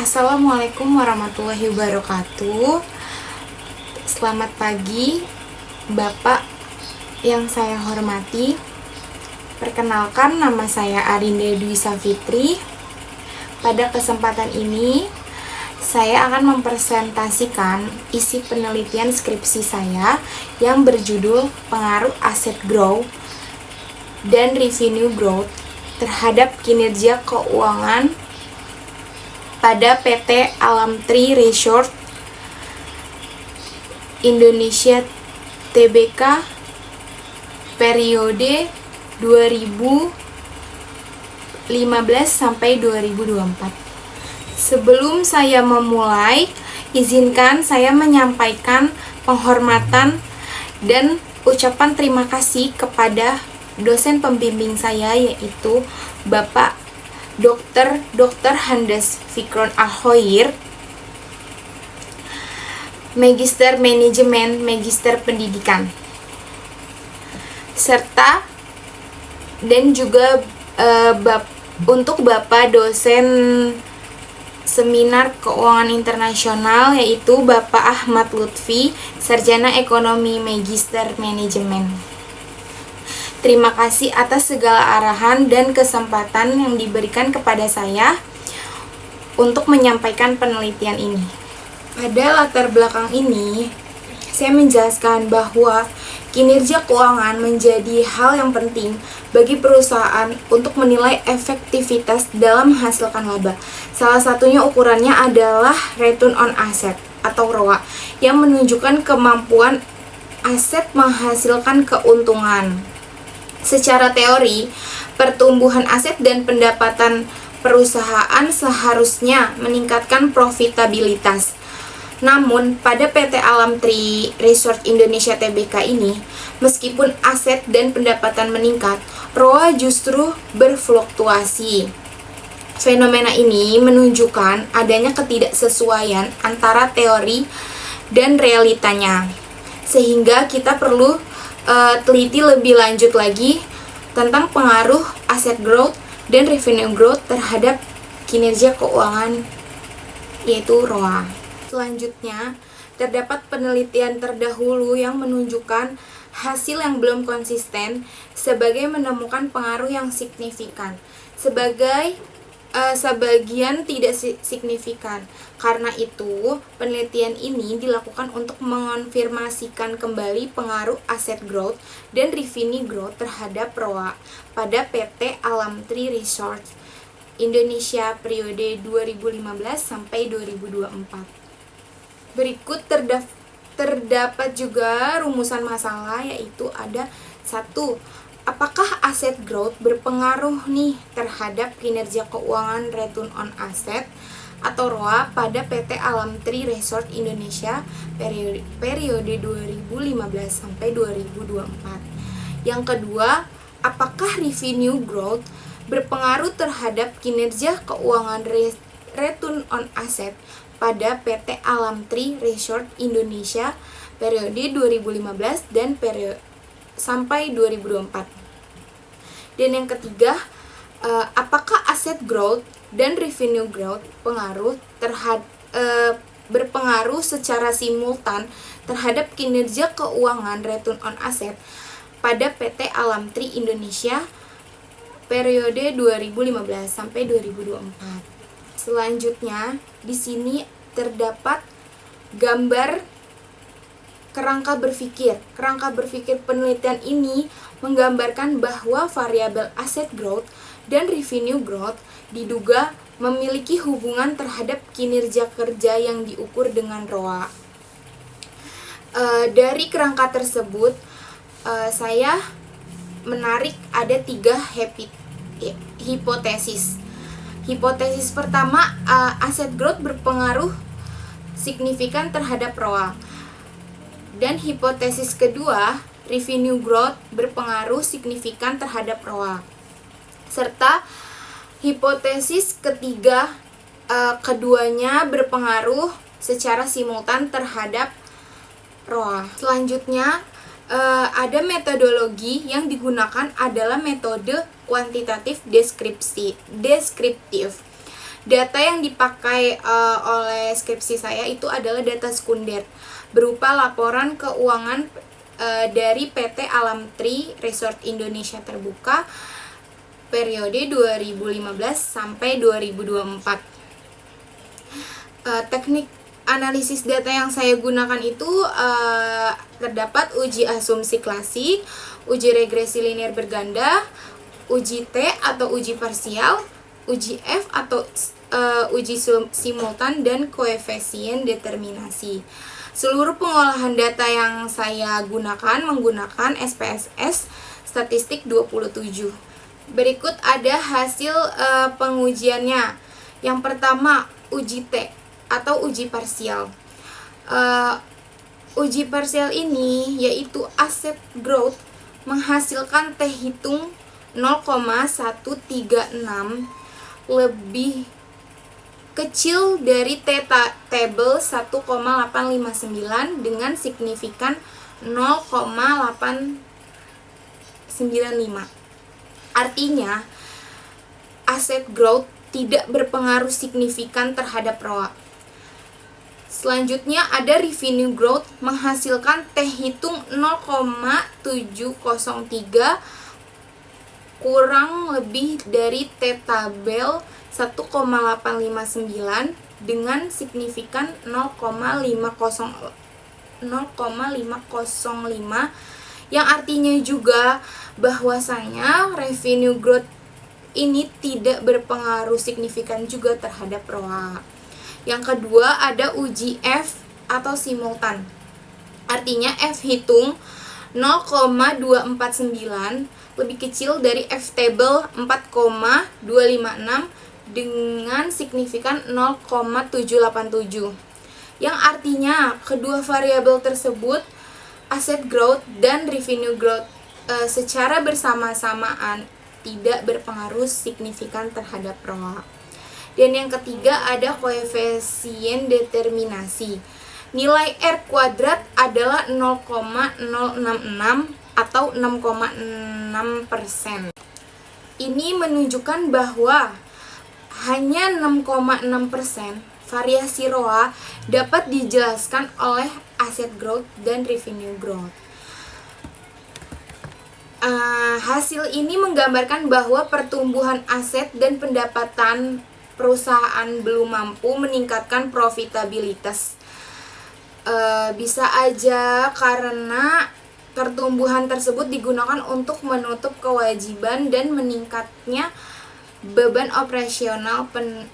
Assalamualaikum warahmatullahi wabarakatuh. Selamat pagi, Bapak yang saya hormati. Perkenalkan, nama saya Arinda Dwi Safitri. Pada kesempatan ini, saya akan mempresentasikan isi penelitian skripsi saya yang berjudul Pengaruh Asset Growth dan Revenue Growth terhadap kinerja keuangan pada PT Alamtree Resort Indonesia Tbk periode 2015 sampai 2024. Sebelum saya memulai, izinkan saya menyampaikan penghormatan dan ucapan terima kasih kepada dosen pembimbing saya, yaitu Bapak Dr. Handes Fikron Alkhoir, Magister Manajemen, Magister Pendidikan, serta dan juga untuk Bapak dosen Seminar Keuangan Internasional, yaitu Bapak Ahmad Lutfi, Sarjana Ekonomi Magister Manajemen. Terima kasih atas segala arahan dan kesempatan yang diberikan kepada saya untuk menyampaikan penelitian ini. Pada latar belakang ini, saya menjelaskan bahwa kinerja keuangan menjadi hal yang penting bagi perusahaan untuk menilai efektivitas dalam menghasilkan laba. Salah satunya ukurannya adalah Return on Asset atau ROA, yang menunjukkan kemampuan aset menghasilkan keuntungan. Secara teori, pertumbuhan aset dan pendapatan perusahaan seharusnya meningkatkan profitabilitas. Namun, pada PT Alamtree Resort Indonesia Tbk ini, meskipun aset dan pendapatan meningkat, ROA justru berfluktuasi. Fenomena ini menunjukkan adanya ketidaksesuaian antara teori dan realitanya, sehingga kita perlu teliti lebih lanjut lagi tentang pengaruh asset growth dan revenue growth terhadap kinerja keuangan, yaitu ROA. Selanjutnya, terdapat penelitian terdahulu yang menunjukkan hasil yang belum konsisten sebagai menemukan pengaruh yang signifikan, sebagian tidak signifikan. Karena itu, penelitian ini dilakukan untuk mengonfirmasikan kembali pengaruh asset growth dan revenue growth terhadap ROA pada PT Alamtree Resort Indonesia periode 2015 sampai 2024. Berikut terdapat juga rumusan masalah, yaitu ada 1. Apakah aset growth berpengaruh nih terhadap kinerja keuangan return on asset atau ROA pada PT Alamtree Resort Indonesia periode 2015 sampai 2024. Yang kedua, apakah revenue growth berpengaruh terhadap kinerja keuangan return on asset pada PT Alamtree Resort Indonesia periode 2015 dan sampai 2024. Dan yang ketiga, apakah asset growth dan revenue growth berpengaruh secara simultan terhadap kinerja keuangan return on asset pada PT Alamtree Indonesia periode 2015 sampai 2024. Selanjutnya, di sini terdapat gambar kerangka berpikir. Kerangka berpikir penelitian ini menggambarkan bahwa variabel asset growth dan revenue growth diduga memiliki hubungan terhadap kinerja kerja yang diukur dengan ROA. Dari kerangka tersebut, saya menarik ada 3 hipotesis. Hipotesis pertama, asset growth berpengaruh signifikan terhadap ROA. Dan hipotesis kedua, revenue growth berpengaruh signifikan terhadap ROA. Serta hipotesis ketiga, keduanya berpengaruh secara simultan terhadap ROA. Selanjutnya, ada metodologi yang digunakan adalah metode kuantitatif deskriptif. Data yang dipakai oleh skripsi saya itu adalah data sekunder berupa laporan keuangan dari PT Alam Tri Resort Indonesia Terbuka periode 2015 sampai 2024. Teknik analisis data yang saya gunakan itu terdapat uji asumsi klasik, uji regresi linear berganda, uji T atau uji parsial, uji F atau uji simultan, dan koefisien determinasi. Seluruh pengolahan data yang saya gunakan menggunakan SPSS Statistik 27. Berikut ada hasil pengujiannya. Yang pertama, uji T atau uji parsial. Uji parsial ini yaitu aset growth menghasilkan T hitung 0,136 lebih kecil dari T table 1,859 dengan signifikan 0,895. Artinya, aset growth tidak berpengaruh signifikan terhadap ROA. Selanjutnya ada revenue growth menghasilkan T hitung 0,703 kurang lebih dari T tabel 1,859 dengan signifikan 0,505, yang artinya juga bahwasanya revenue growth ini tidak berpengaruh signifikan juga terhadap ROA. Yang kedua ada uji F atau simultan. Artinya F hitung 0,249 lebih kecil dari F table 4,256 dengan signifikan 0,787. Yang artinya kedua variabel tersebut, aset growth dan revenue growth, secara bersamaan tidak berpengaruh signifikan terhadap ROA. Dan yang ketiga ada koefisien determinasi. Nilai R kuadrat adalah 0,066 atau 6,6%. Ini menunjukkan bahwa hanya 6,6% variasi ROA dapat dijelaskan oleh aset growth dan revenue growth. Hasil ini menggambarkan bahwa pertumbuhan aset dan pendapatan perusahaan belum mampu meningkatkan profitabilitas. Bisa aja karena pertumbuhan tersebut digunakan untuk menutup kewajiban dan meningkatnya beban operasional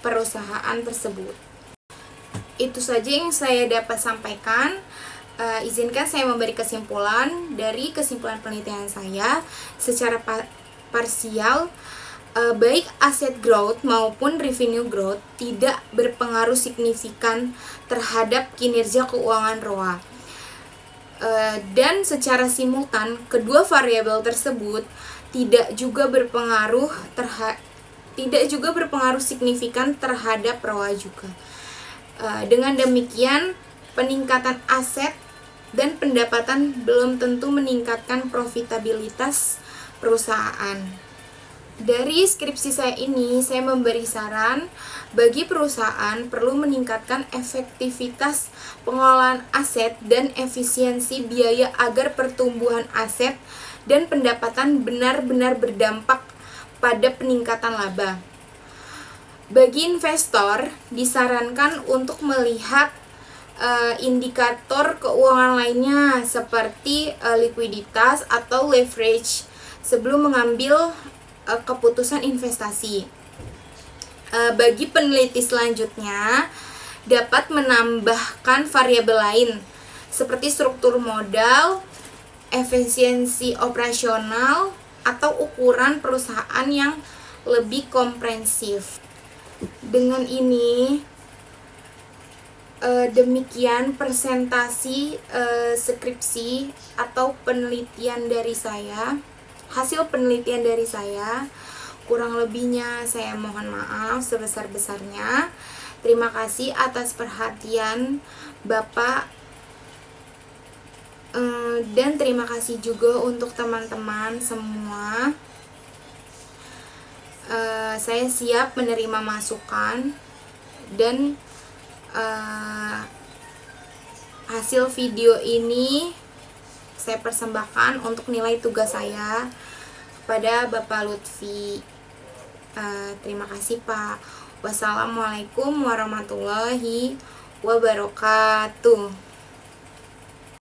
perusahaan tersebut. Itu saja yang saya dapat sampaikan. Izinkan saya memberi kesimpulan. Dari kesimpulan penelitian saya secara parsial, baik aset growth maupun revenue growth tidak berpengaruh signifikan terhadap kinerja keuangan ROA. Dan secara simultan, kedua variabel tersebut tidak juga berpengaruh signifikan terhadap ROA juga. Dengan demikian, peningkatan aset dan pendapatan belum tentu meningkatkan profitabilitas perusahaan. Dari skripsi saya ini, saya memberi saran bagi perusahaan perlu meningkatkan efektivitas pengelolaan aset dan efisiensi biaya agar pertumbuhan aset dan pendapatan benar-benar berdampak pada peningkatan laba. Bagi investor, disarankan untuk melihat indikator keuangan lainnya seperti likuiditas atau leverage sebelum mengambil keputusan investasi. Bagi peneliti selanjutnya dapat menambahkan variabel lain seperti struktur modal, efisiensi operasional, atau ukuran perusahaan yang lebih komprehensif. Dengan ini demikian presentasi skripsi atau penelitian dari saya. Hasil penelitian dari saya, kurang lebihnya saya mohon maaf sebesar-besarnya. Terima kasih atas perhatian Bapak, dan terima kasih juga untuk teman-teman semua. saya siap menerima masukan dan hasil video ini saya persembahkan untuk nilai tugas saya kepada Bapak Lutfi. Terima kasih Pak. Wassalamualaikum warahmatullahi wabarakatuh.